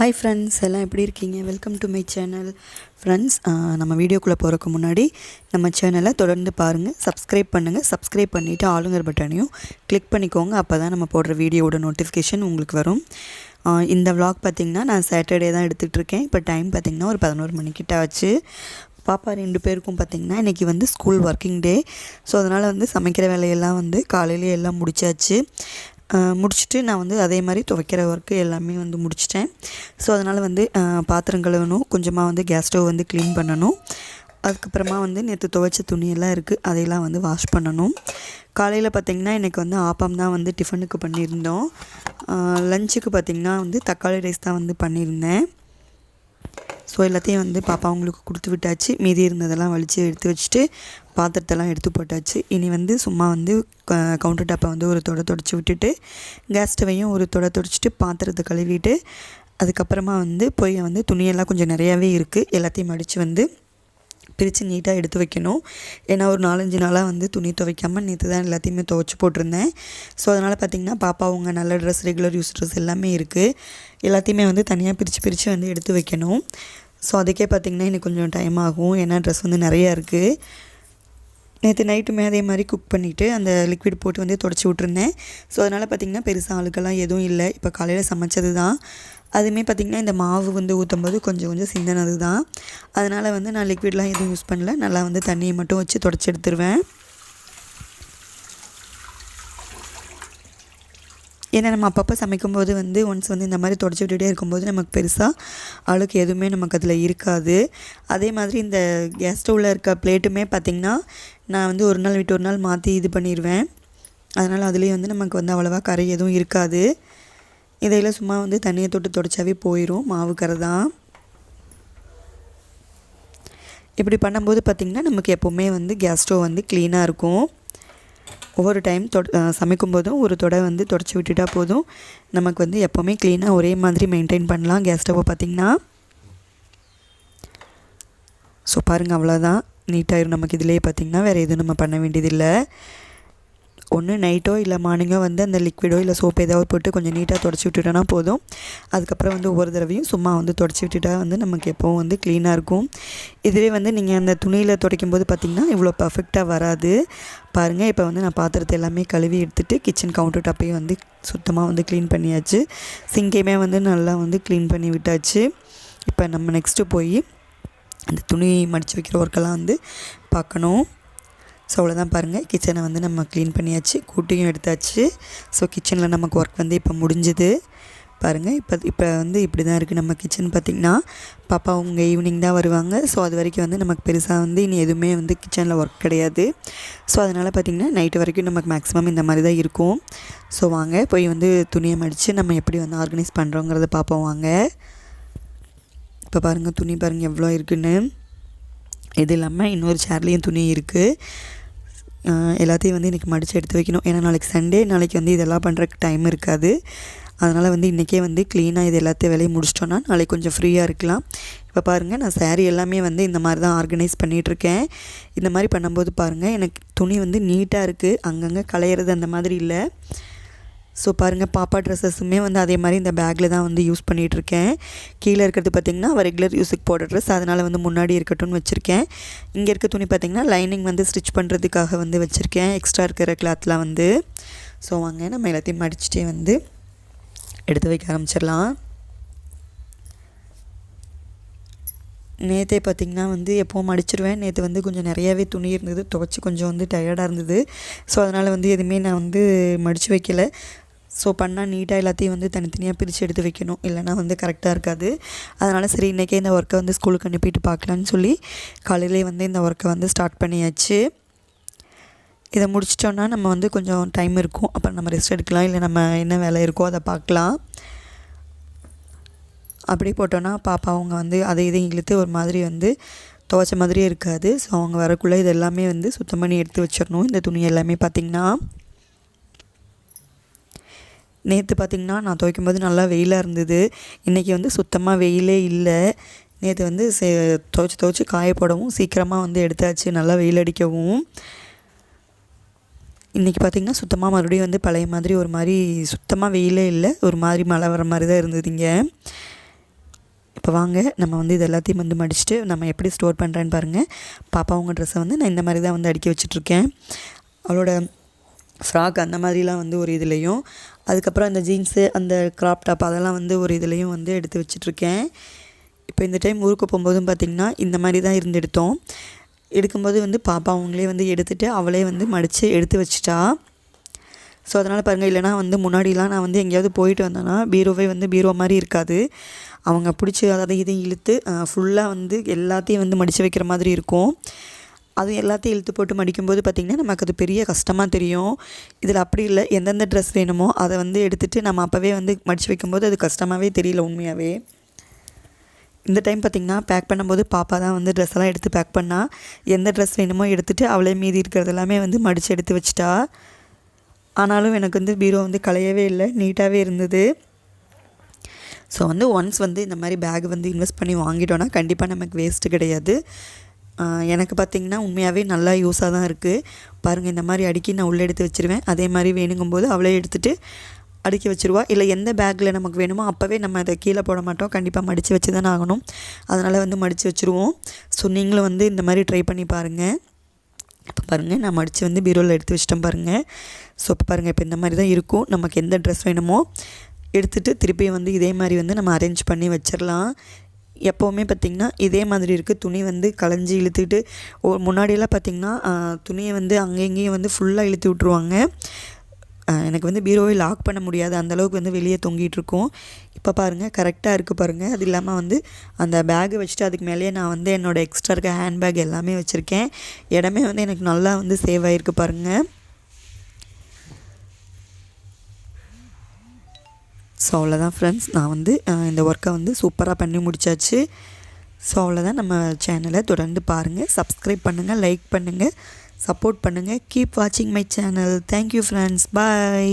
Hi friends, எல்லாம் எப்படி இருக்கீங்க? Welcome to my channel. Friends, நம்ம வீடியோக்குள்ளே போகிறதுக்கு முன்னாடி நம்ம சேனலை தொடர்ந்து பாருங்கள், சப்ஸ்கிரைப் பண்ணுங்கள். சப்ஸ்கிரைப் பண்ணிவிட்டு ஆளுங்கிற பட்டனையும் கிளிக் பண்ணிக்கோங்க. அப்போ தான் நம்ம போடுற வீடியோவோட நோட்டிஃபிகேஷன் உங்களுக்கு வரும். இந்த விலாக் பார்த்திங்கன்னா நான் சாட்டர்டே தான் எடுத்துகிட்ருக்கேன். இப்போ டைம் பார்த்திங்கன்னா ஒரு 11 மணிக்கிட்ட ஆச்சு. பாப்பா 2 பேருக்கும் பார்த்திங்கன்னா இன்றைக்கி வந்து ஸ்கூல் ஒர்க்கிங் டே. ஸோ அதனால் வந்து சமைக்கிற வேலையெல்லாம் வந்து காலையிலே எல்லாம் முடிச்சாச்சு. முடிச்சுட்டு நான் வந்து அதே மாதிரி துவைக்கிற ஒர்க்கு எல்லாமே வந்து முடிச்சிட்டேன். ஸோ அதனால் வந்து பாத்திரம் கழுவணும், கொஞ்சமாக வந்து கேஸ் ஸ்டவ் வந்து க்ளீன் பண்ணணும். அதுக்கப்புறமா வந்து நேற்று துவைச்ச துணியெல்லாம் இருக்குது, அதையெல்லாம் வந்து வாஷ் பண்ணணும். காலையில் பார்த்திங்கன்னா எனக்கு வந்து ஆப்பம் தான் வந்து டிஃபனுக்கு பண்ணியிருந்தோம். லஞ்சுக்கு பார்த்திங்கன்னா வந்து தக்காளி ரைஸ் தான் வந்து பண்ணியிருந்தேன். ஸோ எல்லாத்தையும் வந்து பாப்பா அவங்களுக்கு கொடுத்து விட்டாச்சு. மீதி இருந்ததெல்லாம் வலித்து எடுத்து வச்சுட்டு பாத்திரத்தெல்லாம் எடுத்து போட்டாச்சு. இனி வந்து சும்மா வந்து கவுண்டர் டாப்பை வந்து ஒரு தொடச்சி விட்டுட்டு கேஸ் ஸ்டவையும் ஒரு தொடச்சிட்டு பாத்திரத்தை கழுவிட்டு அதுக்கப்புறமா வந்து போய் வந்து துணியெல்லாம் கொஞ்சம் நிறையாவே இருக்குது, எல்லாத்தையும் மடித்து வந்து பிரித்து நீட்டாக எடுத்து வைக்கணும். ஏன்னா ஒரு 4-5 நாளாக வந்து துணி துவைக்காமல் நேற்று தான் எல்லாத்தையுமே துவைச்சி போட்டிருந்தேன். ஸோ அதனால் பார்த்திங்கன்னா பாப்பா அவங்க நல்ல ட்ரெஸ், ரெகுலர் யூஸ் ட்ரெஸ் எல்லாமே இருக்குது, எல்லாத்தையுமே வந்து தனியாக பிரித்து வந்து எடுத்து வைக்கணும். ஸோ அதுக்கே பார்த்திங்கன்னா எனக்கு கொஞ்சம் டைம் ஆகும், ஏன்னா ட்ரெஸ் வந்து நிறையா இருக்குது. நேற்று நைட்டுமே அதே மாதிரி குக் பண்ணிவிட்டு அந்த லிக்விட் போட்டு வந்து தொடச்சி விட்ருந்தேன். ஸோ அதனால் பார்த்திங்கன்னா பெருசாக ஆளுக்கெல்லாம் எதுவும் இல்லை. இப்போ காலையில் சமைச்சது தான். அதுவுமே பார்த்திங்கன்னா இந்த மாவு வந்து ஊற்றும்போது கொஞ்சம் சிந்தினது தான். அதனால் வந்து நான் லிக்விட்லாம் எதுவும் யூஸ் பண்ணல, நல்லா வந்து தண்ணியை மட்டும் வச்சு தொடச்சி எடுத்துருவேன். ஏன்னா நம்ம அப்பப்போ சமைக்கும்போது வந்து ஒன்ஸ் வந்து இந்த மாதிரி தொடச்சி விட்டுகிட்டே இருக்கும்போது நமக்கு பெருசாக அழுக்கு எதுவுமே நமக்கு அதில் இருக்காது. அதே மாதிரி இந்த கேஸ் ஸ்டவ்வில் இருக்க பிளேட்டுமே பார்த்திங்கன்னா நான் வந்து ஒரு நாள் விட்டு ஒரு நாள் மாற்றி இது பண்ணிடுவேன். அதனால் அதுலேயும் வந்து நமக்கு வந்து அவ்வளோவா கரை எதுவும் இருக்காது. இதையில் சும்மா வந்து தண்ணியை தொட்டு தொடச்சாவே போயிடும், மாவு கரை தான். இப்படி பண்ணும்போது பார்த்திங்கன்னா நமக்கு எப்போவுமே வந்து கேஸ் ஸ்டவ் வந்து க்ளீனாக இருக்கும். ஒவ்வொரு டைம் சமைக்கும்போதும் ஒரு வந்து தொடச்சி விட்டுட்டா போதும், நமக்கு வந்து எப்போவுமே க்ளீனாக ஒரே மாதிரி மெயின்டைன் பண்ணலாம் கேஸ் ஸ்டவ்வை பார்த்திங்கன்னா. ஸோ பாருங்கள், அவ்வளோதான், நீட்டாகிடும் நமக்கு. இதிலே பார்த்திங்கன்னா வேறு எதுவும் நம்ம பண்ண வேண்டியதில்லை. ஒன்று நைட்டோ இல்லை மார்னிங்கோ வந்து அந்த லிக்விடோ இல்லை சோப்பு ஏதாவது போட்டு கொஞ்சம் நீட்டாக தொடச்சி விட்டுட்டோன்னா போதும். அதுக்கப்புறம் வந்து ஒவ்வொரு தடவையும் சும்மா வந்து தொடச்சி விட்டுட்டா வந்து நமக்கு எப்போவும் வந்து க்ளீனாக இருக்கும். இதுவே வந்து நீங்கள் அந்த துணியில் துடைக்கும் போது பார்த்திங்கன்னா இவ்வளோ பர்ஃபெக்டாக வராது. பாருங்கள், இப்போ வந்து நான் பாத்திரத்தை எல்லாமே கழுவி எடுத்துகிட்டு கிச்சன் கவுண்டர் டாப்பையும் வந்து சுத்தமாக வந்து க்ளீன் பண்ணியாச்சு. சிங்கையுமே வந்து நல்லா வந்து க்ளீன் பண்ணி விட்டாச்சு. இப்போ நம்ம நெக்ஸ்ட்டு போய் அந்த துணி மடித்து வைக்கிற ஒர்க்கெல்லாம் வந்து பார்க்கணும். ஸோ அவ்வளோதான், பாருங்கள், கிச்சனை வந்து நம்ம க்ளீன் பண்ணியாச்சு, கூட்டியும் எடுத்தாச்சு. ஸோ கிச்சனில் நமக்கு ஒர்க் வந்து இப்போ முடிஞ்சுது. பாருங்கள், இப்போ வந்து இப்படி தான் இருக்குது நம்ம கிச்சன் பார்த்திங்கன்னா. பாப்பா அவங்க ஈவினிங் தான் வருவாங்க. ஸோ அது வரைக்கும் வந்து நமக்கு பெருசாக வந்து இனி எதுவுமே வந்து கிச்சனில் ஒர்க் கிடையாது. ஸோ அதனால் பார்த்திங்கன்னா நைட்டு வரைக்கும் நமக்கு மேக்ஸிமம் இந்த மாதிரி தான் இருக்கும். ஸோ வாங்க போய் வந்து துணியை மடித்து நம்ம எப்படி வந்து ஆர்கனைஸ் பண்ணுறோங்கிறத பார்ப்போம் வாங்க. இப்போ பாருங்கள், துணி பாருங்கள் எவ்வளோ இருக்குன்னு. இது இல்லாமல் இன்னொரு சேர்லேயும் துணி இருக்குது. எல்லாத்தையும் வந்து இன்றைக்கி மடித்து எடுத்து வைக்கணும். ஏன்னா நாளைக்கு சண்டே, நாளைக்கு வந்து இதெல்லாம் பண்ணுறதுக்கு டைம் இருக்காது. அதனால் வந்து இன்றைக்கே வந்து க்ளீனாக இது எல்லாத்தையும் வேலையை முடிச்சிட்டோன்னா நாளைக்கு கொஞ்சம் ஃப்ரீயாக இருக்கலாம். இப்போ பாருங்கள், நான் சாரீ எல்லாமே வந்து இந்த மாதிரி தான் ஆர்கனைஸ் பண்ணிகிட்ருக்கேன். இந்த மாதிரி பண்ணும்போது பாருங்கள், எனக்கு துணி வந்து நீட்டாக இருக்குது, அங்கங்கே களையிறது அந்த மாதிரி இல்லை. ஸோ பாருங்கள், பாப்பா ட்ரெஸ்ஸஸுமே வந்து அதே மாதிரி இந்த பேக்கில் தான் வந்து யூஸ் பண்ணிகிட்ருக்கேன். கீழே இருக்கிறது பார்த்திங்கன்னா அவள் ரெகுலர் யூஸுக்கு போடுற ட்ரெஸ், அதனால் வந்து முன்னாடி இருக்கட்டும்னு வச்சுருக்கேன். இங்கே இருக்க துணி பார்த்திங்கன்னா லைனிங் வந்து ஸ்டிச் பண்ணுறதுக்காக வந்து வச்சுருக்கேன், எக்ஸ்ட்ரா இருக்கிற கிளாத்லாம் வந்து. ஸோ வாங்க நம்ம எல்லாத்தையும் மடிச்சுட்டே வந்து எடுத்து வைக்க ஆரம்பிச்சிடலாம். நேற்றே பார்த்திங்கன்னா வந்து எப்போவும் மடிச்சிடுவேன். நேற்று வந்து கொஞ்சம் நிறையாவே துணி இருந்தது, துவைச்சி கொஞ்சம் வந்து டயர்டாக இருந்தது. ஸோ அதனால் வந்து எதுவுமே நான் வந்து மடித்து வைக்கலை. ஸோ பண்ணால் நீட்டாக எல்லாத்தையும் வந்து தனித்தனியாக பிரித்து எடுத்து வைக்கணும், இல்லைனா வந்து கரெக்டாக இருக்காது. அதனால் சரி, இன்றைக்கே இந்த ஒர்க்கை வந்து ஸ்கூலுக்கு அனுப்பிட்டு பார்க்கலான்னு சொல்லி காலையிலே வந்து இந்த ஒர்க்கை வந்து ஸ்டார்ட் பண்ணியாச்சு. இதை முடிச்சிட்டோன்னா நம்ம வந்து கொஞ்சம் டைம் இருக்கும், அப்புறம் நம்ம ரெஸ்ட் எடுக்கலாம், இல்லை நம்ம என்ன வேலை இருக்கோ அதை பார்க்கலாம். அப்படி போட்டோன்னா பாப்பா அவங்க வந்து அதை இதையும் இழுத்து ஒரு மாதிரி வந்து துவைச்ச மாதிரியே இருக்காது. ஸோ அவங்க வரக்குள்ளே இது எல்லாமே வந்து சுத்தம் பண்ணி எடுத்து வச்சிடணும். இந்த துணி எல்லாமே பார்த்திங்கன்னா நேற்று பார்த்திங்கன்னா நான் துவைக்கும்போது நல்லா வெயிலாக இருந்தது. இன்றைக்கி வந்து சுத்தமாக வெயிலே இல்லை. நேற்று வந்து துவைச்சி காய போடவும் சீக்கிரமாக வந்து எடுத்தாச்சு, நல்லா வெயில் அடிக்கவும். இன்றைக்கி பார்த்திங்கன்னா சுத்தமாக மறுபடியும் வந்து பழைய மாதிரி ஒரு மாதிரி சுத்தமாக வெயிலே இல்லை, ஒரு மாதிரி மழை வர மாதிரி தான் இருந்ததுங்க. இப்போ வாங்க நம்ம வந்து இது எல்லாத்தையும் வந்து மடிச்சுட்டு நம்ம எப்படி ஸ்டோர் பண்ணுறேன்னு பாருங்கள். பாப்பா அவங்க ட்ரெஸ்ஸை வந்து நான் இந்த மாதிரி தான் வந்து அடுக்கி வச்சிட்ருக்கேன். அவளோட ஃப்ராக் அந்த மாதிரிலாம் வந்து ஒரு இதுலேயும், அதுக்கப்புறம் அந்த ஜீன்ஸு அந்த க்ராப் டாப் அதெல்லாம் வந்து ஒரு இதுலேயும் வந்து எடுத்து வச்சிட்ருக்கேன். இப்போ இந்த டைம் ஊருக்கு போகும்போதும் பார்த்திங்கன்னா இந்த மாதிரி தான் இருந்து எடுத்தோம். எடுக்கும்போது வந்து பாப்பா அவங்களே வந்து எடுத்துகிட்டு அவளே வந்து மடித்து எடுத்து வச்சிட்டா. ஸோ அதனால் பாருங்கள், இல்லைனா வந்து முன்னாடிலாம் நான் வந்து எங்கேயாவது போயிட்டு வந்தேன்னா பீரோவே வந்து பீரோ மாதிரி இருக்காது. அவங்க பிடிச்சி அதை இதையும் இழுத்து ஃபுல்லாக வந்து எல்லாத்தையும் வந்து மடித்து வைக்கிற மாதிரி இருக்கும். அது எல்லாத்தையும் இழுத்து போட்டு மடிக்கும்போது பார்த்திங்கன்னா நமக்கு அது பெரிய கஷ்டமாக தெரியும். இதில் அப்படி இல்லை, எந்தெந்த ட்ரெஸ் வேணுமோ அதை வந்து எடுத்துகிட்டு நம்ம அப்போவே வந்து மடித்து வைக்கும்போது அது கஷ்டமாகவே தெரியல உண்மையாகவே. இந்த டைம் பார்த்திங்கன்னா பேக் பண்ணும்போது பாப்பா தான் வந்து ட்ரெஸ் எல்லாம் எடுத்து பேக் பண்ணால், எந்த ட்ரெஸ் வேணுமோ எடுத்துகிட்டு அவளே மீதி இருக்கிறது எல்லாமே வந்து மடித்து எடுத்து வச்சிட்டா. ஆனாலும் எனக்கு வந்து பீரோ வந்து களையவே இல்லை, நீட்டாகவே இருந்தது. ஸோ வந்து ஒன்ஸ் வந்து இந்த மாதிரி பேக் வந்து இன்வெஸ்ட் பண்ணி வாங்கிட்டோன்னா கண்டிப்பாக நமக்கு வேஸ்ட்டு கிடையாது. எனக்கு பார்த்திங்கன்னா உண்மையாகவே நல்லா யூஸாக தான் இருக்குது. பாருங்கள், இந்த மாதிரி அடுக்கி நான் உள்ளே எடுத்து வச்சுருவேன். அதே மாதிரி வேணுங்கும்போது அவளே எடுத்துகிட்டு அடுக்கி வச்சுருவா. இல்லை எந்த பேக்கில் நமக்கு வேணுமோ அப்போவே நம்ம அதை கீழே போட மாட்டோம், கண்டிப்பாக மடித்து வச்சு தானே ஆகணும். அதனால் வந்து மடித்து வச்சுருவோம். ஸோ நீங்களும் வந்து இந்த மாதிரி ட்ரை பண்ணி பாருங்கள். இப்போ பாருங்கள், நான் மடித்து வந்து பீரோவில் எடுத்து வச்சிட்டேன் பாருங்கள். ஸோ இப்போ பாருங்கள், இப்போ இந்த மாதிரி தான் இருக்கும். நமக்கு எந்த ட்ரெஸ் வேணுமோ எடுத்துகிட்டு திருப்பியும் வந்து இதே மாதிரி வந்து நம்ம அரேஞ்ச் பண்ணி வச்சிடலாம். எப்போவுமே பார்த்திங்கன்னா இதே மாதிரி இருக்குது. துணி வந்து களைஞ்சி இழுத்துக்கிட்டு முன்னாடியெல்லாம் பார்த்திங்கன்னா துணியை வந்து அங்கேயும் வந்து ஃபுல்லாக இழுத்து விட்ருவாங்க. எனக்கு வந்து பீரோவை லாக் பண்ண முடியாது, அந்தளவுக்கு வந்து வெளியே தொங்கிகிட்ருக்கும். இப்போ பாருங்கள் கரெக்டாக இருக்குது பாருங்கள். அது இல்லாமல் வந்து அந்த பேக்கை வச்சுட்டு அதுக்கு மேலேயே நான் வந்து என்னோடய எக்ஸ்ட்ரா இருக்க ஹேண்ட் பேக் எல்லாமே வச்சுருக்கேன். இடமே வந்து எனக்கு நல்லா வந்து சேவ் ஆகிருக்கு பாருங்கள். ஸோ அவ்வளோதான் ஃப்ரெண்ட்ஸ், நான் வந்து இந்த ஒர்க்கை வந்து சூப்பராக பண்ணி முடித்தாச்சு. ஸோ அவ்வளோதான். நம்ம சேனலை தொடர்ந்து பாருங்கள், சப்ஸ்கிரைப் பண்ணுங்கள், லைக் பண்ணுங்கள், சப்போர்ட் பண்ணுங்கள். கீப் வாட்சிங் my channel. Thank you friends, bye.